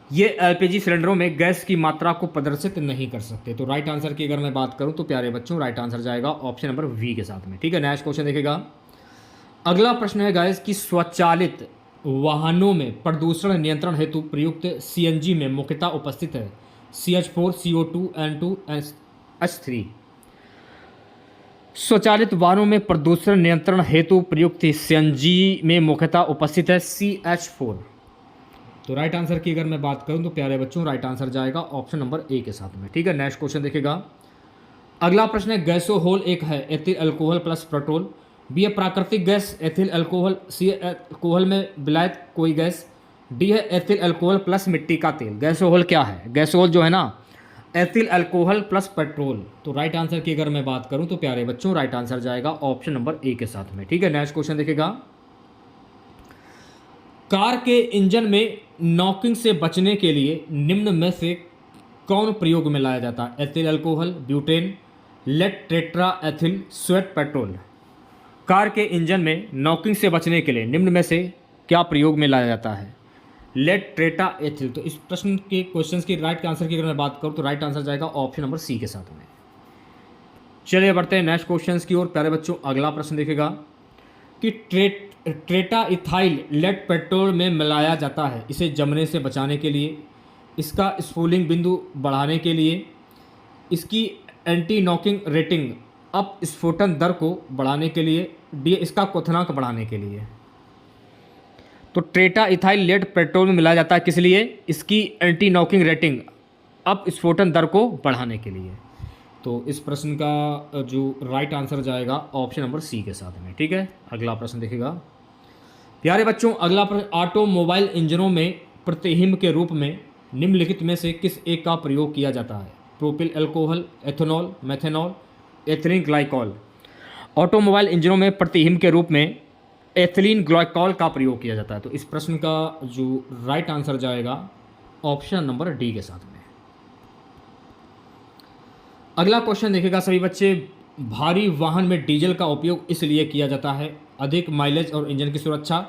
ये एलपीजी सिलेंडरों में गैस की मात्रा को प्रदर्शित नहीं कर सकते। तो राइट आंसर की अगर मैं बात करूं तो प्यारे बच्चों राइट आंसर जाएगा ऑप्शन नंबर वी के साथ में। ठीक है नेक्स्ट क्वेश्चन देखेगा। अगला प्रश्न है गाइस कि स्वचालित वाहनों में प्रदूषण नियंत्रण हेतु प्रयुक्त सीएनजी में मुख्यतः उपस्थित है CH4, CO2, N2, H3। स्वचालित वाहनों में प्रदूषण नियंत्रण हेतु प्रयुक्त सीएनजी में मुख्यतः उपस्थित है CH4। तो राइट आंसर की अगर मैं बात करूं तो प्यारे बच्चों राइट आंसर जाएगा ऑप्शन नंबर ए के साथ में। ठीक है नेक्स्ट क्वेश्चन देखेगा। अगला प्रश्न है गैसोहोल एक है ethyl alcohol plus petrol, B है प्राकृतिक गैस एथिल अल्कोहल, सी है अल्कोहल में विलायत कोई गैस, डी है एथिल अल्कोहल प्लस मिट्टी का तेल। गैसोहोल क्या है? गैसोहोल जो है ना एथिल अल्कोहल प्लस पेट्रोल। तो राइट आंसर की अगर मैं बात करूं तो प्यारे बच्चों राइट आंसर जाएगा ऑप्शन नंबर ए के साथ में। ठीक है नेक्स्ट क्वेश्चन देखेगा। कार के इंजन में नॉकिंग से बचने के लिए निम्न में से कौन प्रयोग में लाया जाता है? Ethyl alcohol, butane, lead tetra ethyl, sweet petrol. Car के इंजन में नॉकिंग से बचने के लिए निम्न में से क्या प्रयोग में लाया जाता है? Lead tetra ethyl. तो इस प्रश्न के क्वेश्चन की राइट आंसर की अगर मैं बात करूं तो राइट आंसर जाएगा ऑप्शन नंबर सी के साथ में। चलिए बढ़ते हैं नेक्स्ट क्वेश्चन की ओर। प्यारे बच्चों अगला प्रश्न देखेगा कि ट्रेटा इथाइल लेड पेट्रोल में मिलाया जाता है इसे जमने से बचाने के लिए, इसका स्फूलिंग बिंदु बढ़ाने के लिए, इसकी एंटी नॉकिंग रेटिंग अप स्फोटन दर को बढ़ाने के लिए, डी इसका क्वथनांक बढ़ाने के लिए। तो ट्रेटा इथाइल लेड पेट्रोल में मिलाया जाता है किस लिए? इसकी एंटी नॉकिंग रेटिंग अप स्फोटन दर को बढ़ाने के लिए। तो इस प्रश्न का जो राइट आंसर जाएगा ऑप्शन नंबर सी के साथ में। ठीक है अगला प्रश्न देखेगा। प्यारे बच्चों अगला प्रश्न ऑटोमोबाइल इंजनों में प्रतिहिंब के रूप में निम्नलिखित में से किस एक का प्रयोग किया जाता है? Propyl alcohol, ethanol, methanol, ethylene glycol. Automobile इंजनों में प्रतिहिंब के रूप में एथिलीन ग्लाइकॉल का प्रयोग किया जाता है। तो इस प्रश्न का जो राइट आंसर जाएगा ऑप्शन नंबर डी के साथ में। अगला क्वेश्चन देखेगा सभी बच्चे। भारी वाहन में डीजल का उपयोग इसलिए किया जाता है अधिक माइलेज और इंजन की सुरक्षा,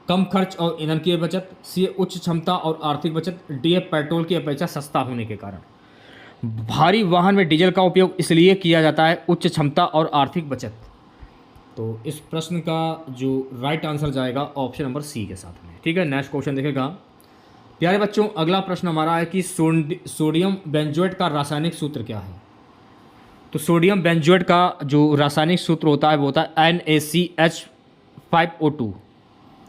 कम खर्च और ईंधन की बचत, सी उच्च क्षमता और आर्थिक बचत, डी पेट्रोल की अपेक्षा सस्ता होने के कारण। भारी वाहन में डीजल का उपयोग इसलिए किया जाता है उच्च क्षमता और आर्थिक बचत। तो इस प्रश्न का जो राइट आंसर जाएगा ऑप्शन नंबर सी के साथ में। ठीक है नेक्स्ट क्वेश्चन देखेगा। प्यारे बच्चों, अगला प्रश्न हमारा है कि सोडियम बेंजोएट का रासायनिक सूत्र क्या है। तो सोडियम बेंजोएट का जो रासायनिक सूत्र होता है वो होता है NaCH5O2।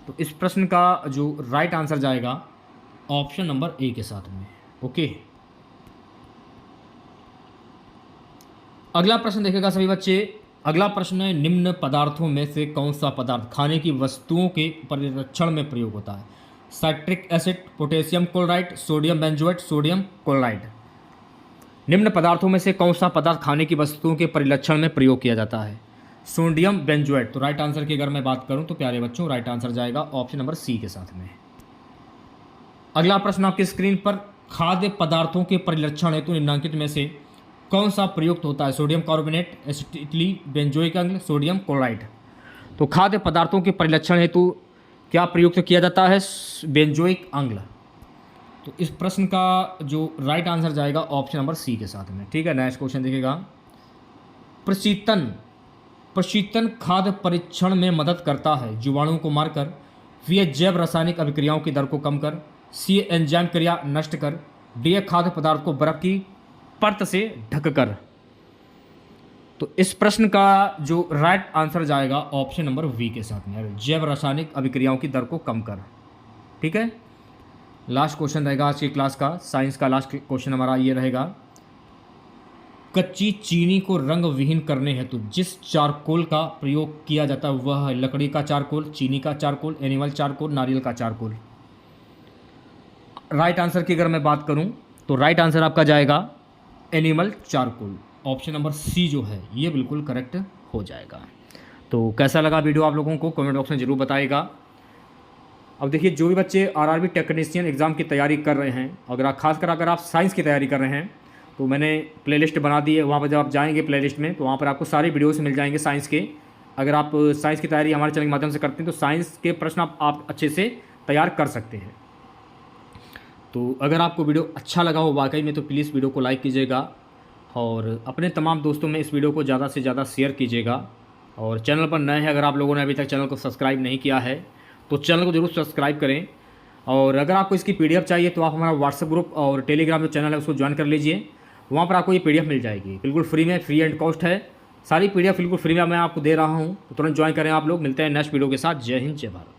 तो इस प्रश्न का जो राइट आंसर जाएगा ऑप्शन नंबर ए के साथ में। ओके, अगला प्रश्न देखेगा सभी बच्चे। अगला प्रश्न है, निम्न पदार्थों में से कौन सा पदार्थ खाने की वस्तुओं के परिरक्षण में प्रयोग होता है। Citric acid, potassium chloride, sodium benzoate, sodium chloride. निम्न पदार्थों में से कौन सा पदार्थ खाने की वस्तुओं के परिरक्षण में प्रयोग किया जाता है। Sodium benzoate. तो राइट आंसर की अगर मैं बात करूं तो प्यारे बच्चों राइट आंसर जाएगा ऑप्शन नंबर सी के साथ में। अगला प्रश्न आपकी स्क्रीन पर, खाद्य पदार्थों के परिरक्षण हेतु निम्नलिखित में से कौन सा प्रयुक्त होता है। सोडियम कार्बोनेट, एसिटिलीन, बेंजोइक अम्ल, सोडियम क्लोराइड। तो खाद्य पदार्थों के परिरक्षण हेतु क्या प्रयुक्त किया जाता है। बेंजोइक अम्ल। तो इस प्रश्न का जो राइट आंसर जाएगा ऑप्शन नंबर सी के साथ में। ठीक है, नेक्स्ट क्वेश्चन देखिएगा। प्रशीतन खाद्य परीक्षण में मदद करता है। जीवाणुओं को मारकर, वी जैव रासायनिक अभिक्रियाओं की दर को कम कर, सी एंजाइम क्रिया नष्ट कर, डी खाद्य पदार्थ को बर्फ की परत से ढककर। तो इस प्रश्न का जो राइट आंसर जाएगा ऑप्शन नंबर वी के साथ में, जैव रासायनिक अभिक्रियाओं की दर को कम कर। ठीक है, लास्ट क्वेश्चन रहेगा आज की क्लास का, साइंस का लास्ट क्वेश्चन हमारा ये रहेगा। कच्ची चीनी को रंग विहीन करने हेतु जिस चारकोल का प्रयोग किया जाता है वह है लकड़ी का चारकोल, चीनी का चारकोल, एनिमल चारकोल, नारियल का चारकोल। राइट आंसर की अगर मैं बात करूं तो राइट आंसर आपका जाएगा animal charcoal. Option number C जो है ये बिल्कुल करेक्ट हो जाएगा। तो कैसा लगा वीडियो आप लोगों को कमेंट बॉक्स में ज़रूर बताइएगा। अब देखिए, जो भी बच्चे आरआरबी टेक्नीशियन एग्ज़ाम की तैयारी कर रहे हैं, खासकर अगर आप साइंस की तैयारी कर रहे हैं तो मैंने प्लेलिस्ट बना दी है। वहाँ पर जब आप जाएंगे प्लेलिस्ट में तो वहाँ पर आपको सारे वीडियोस मिल जाएंगे साइंस के। अगर आप साइंस की तैयारी हमारे चैनल के माध्यम से करते हैं तो साइंस के प्रश्न आप अच्छे से तैयार कर सकते हैं। तो अगर आपको वीडियो अच्छा लगा हो वाकई में तो प्लीज़ वीडियो को लाइक कीजिएगा और अपने तमाम दोस्तों में इस वीडियो को ज़्यादा से ज़्यादा शेयर कीजिएगा। और चैनल पर नए हैं, अगर आप लोगों ने अभी तक चैनल को सब्सक्राइब नहीं किया है तो चैनल को जरूर सब्सक्राइब करें। और अगर आपको इसकी PDF चाहिए तो आप हमारा व्हाट्सएप ग्रुप और टेलीग्राम जो चैनल है उसको ज्वाइन कर लीजिए। वहाँ पर आपको ये PDF मिल जाएगी बिल्कुल फ्री में, फ्री एंड कॉस्ट है। सारी PDF बिल्कुल फ्री में मैं आपको दे रहा हूँ, तो तुरंत ज्वाइन करें आप लोग। मिलते हैं नेक्स्ट वीडियो के साथ। जय हिंद, जय भारत।